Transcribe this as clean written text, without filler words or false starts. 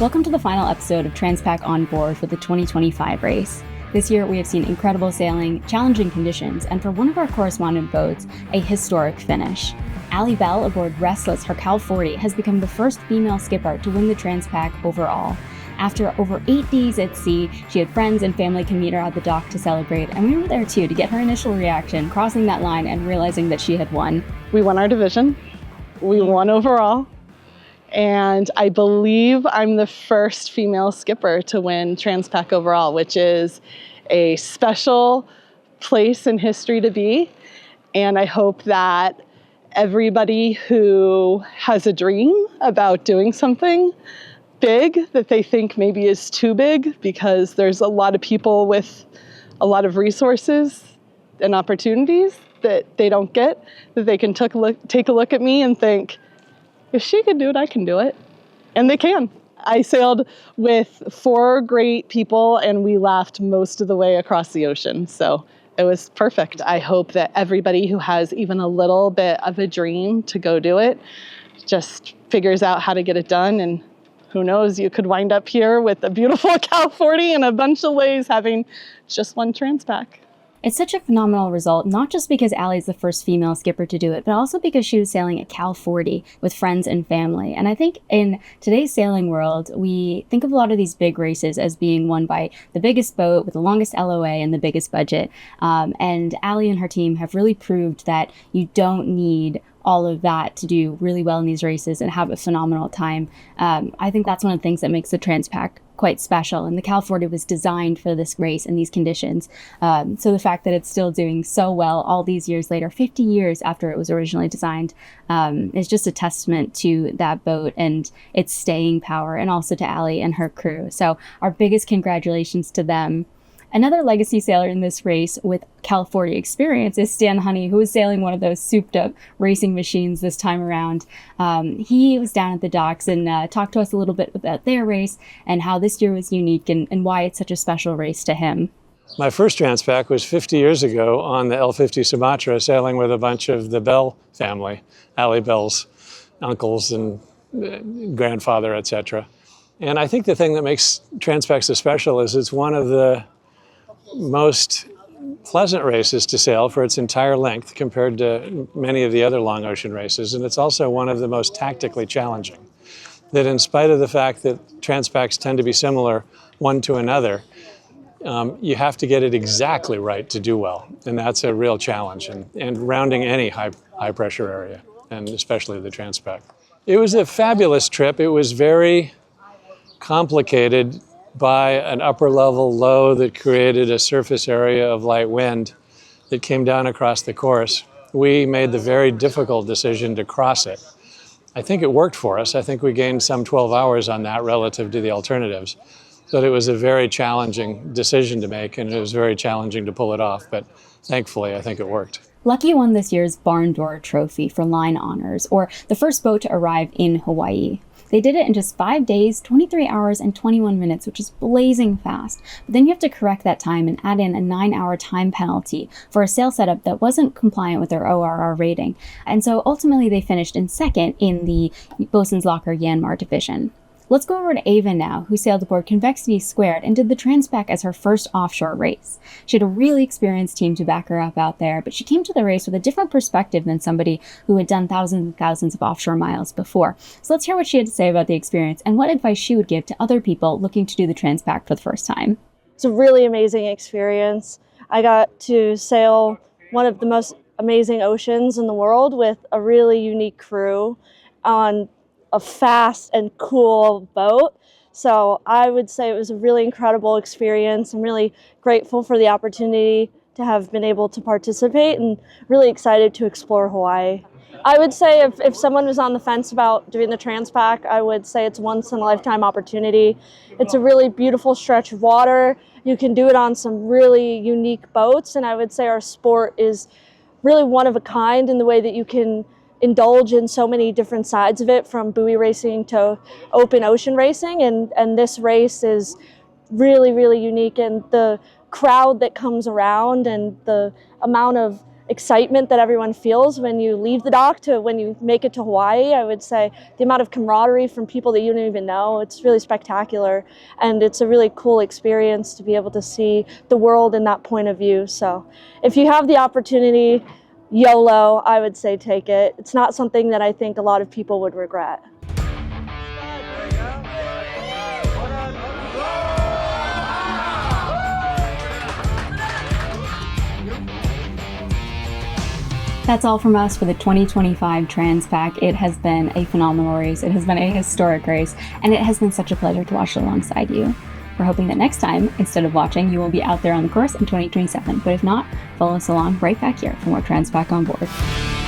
Welcome to the final episode of Transpac Onboard for the 2025 race. This year we have seen incredible sailing, challenging conditions, and for one of our correspondent boats, a historic finish. Alli Bell aboard Restless, her Cal 40, has become the first female skipper to win the Transpac overall. After over 8 days at sea, she had friends and family come meet her at the dock to celebrate, and we were there too to get her initial reaction, crossing that line and realizing that she had won. We won our division. We won overall. And I believe I'm the first female skipper to win Transpac overall, which is a special place in history to be. And I hope that everybody who has a dream about doing something big that they think maybe is too big, because there's a lot of people with a lot of resources and opportunities that they don't get, that they can take a look at me and think, if she can do it, I can do it. And they can. I sailed with 4 great people and we laughed most of the way across the ocean. So it was perfect. I hope that everybody who has even a little bit of a dream to go do it just figures out how to get it done. And who knows, you could wind up here with a beautiful Cal 40 and a bunch of lays having just one Transpac. It's such a phenomenal result, not just because Alli's the first female skipper to do it, but also because she was sailing a Cal 40 with friends and family. And I think in today's sailing world, we think of a lot of these big races as being won by the biggest boat with the longest LOA and the biggest budget. And Alli and her team have really proved that you don't need all of that to do really well in these races and have a phenomenal time. I think that's one of the things that makes the Transpac quite special, and the Cal 40 was designed for this race and these conditions. So the fact that it's still doing so well all these years later, 50 years after it was originally designed, is just a testament to that boat and its staying power, and also to Alli and her crew. So our biggest congratulations to them. Another legacy sailor in this race with Cal 40 experience is Stan Honey, who was sailing one of those souped-up racing machines this time around. He was down at the docks and talked to us a little bit about their race and how this year was unique and why it's such a special race to him. My first Transpac was 50 years ago on the L50 Sumatra, sailing with a bunch of the Bell family, Alli Bell's uncles and grandfather, etc. And I think the thing that makes Transpac so special is it's one of the most pleasant races to sail for its entire length compared to many of the other long ocean races. And it's also one of the most tactically challenging. That in spite of the fact that Transpacs tend to be similar one to another, you have to get it exactly right to do well. And that's a real challenge, and rounding any high pressure area, and especially the Transpac. It was a fabulous trip. It was very complicated by an upper level low that created a surface area of light wind that came down across the course. We made the very difficult decision to cross it. I think it worked for us. I think we gained some 12 hours on that relative to the alternatives. But it was a very challenging decision to make, and it was very challenging to pull it off. But thankfully, I think it worked. Lucky won this year's Barn Door Trophy for line honors, or the first boat to arrive in Hawaii. They did it in just 5 days, 23 hours, and 21 minutes, which is blazing fast. But then you have to correct that time and add in a 9-hour time penalty for a sail setup that wasn't compliant with their ORR rating. And so ultimately they finished in second in the Bosun's Locker Yanmar division. Let's go over to Ava now, who sailed aboard Convexity Squared and did the Transpac as her first offshore race. She had a really experienced team to back her up out there, but she came to the race with a different perspective than somebody who had done thousands and thousands of offshore miles before. So let's hear what she had to say about the experience and what advice she would give to other people looking to do the Transpac for the first time. It's a really amazing experience. I got to sail one of the most amazing oceans in the world with a really unique crew on a fast and cool boat. So I would say it was a really incredible experience. I'm really grateful for the opportunity to have been able to participate and really excited to explore Hawaii. I would say if someone was on the fence about doing the Transpac, I would say it's a once-in-a-lifetime opportunity. It's a really beautiful stretch of water. You can do it on some really unique boats, and I would say our sport is really one of a kind in the way that you can indulge in so many different sides of it, from buoy racing to open ocean racing, and this race is really, really unique, and the crowd that comes around and the amount of excitement that everyone feels when you leave the dock to when you make it to Hawaii. I would say the amount of camaraderie from people that you don't even know, it's really spectacular. And it's a really cool experience to be able to see the world in that point of view. So if you have the opportunity, YOLO, I would say take it. It's not something that I think a lot of people would regret. That's all from us for the 2025 Transpac. It has been a phenomenal race. It has been a historic race, and it has been such a pleasure to watch it alongside you. We're hoping that next time, instead of watching, you will be out there on the course in 2027. But if not, follow us along right back here for more Transpac on board.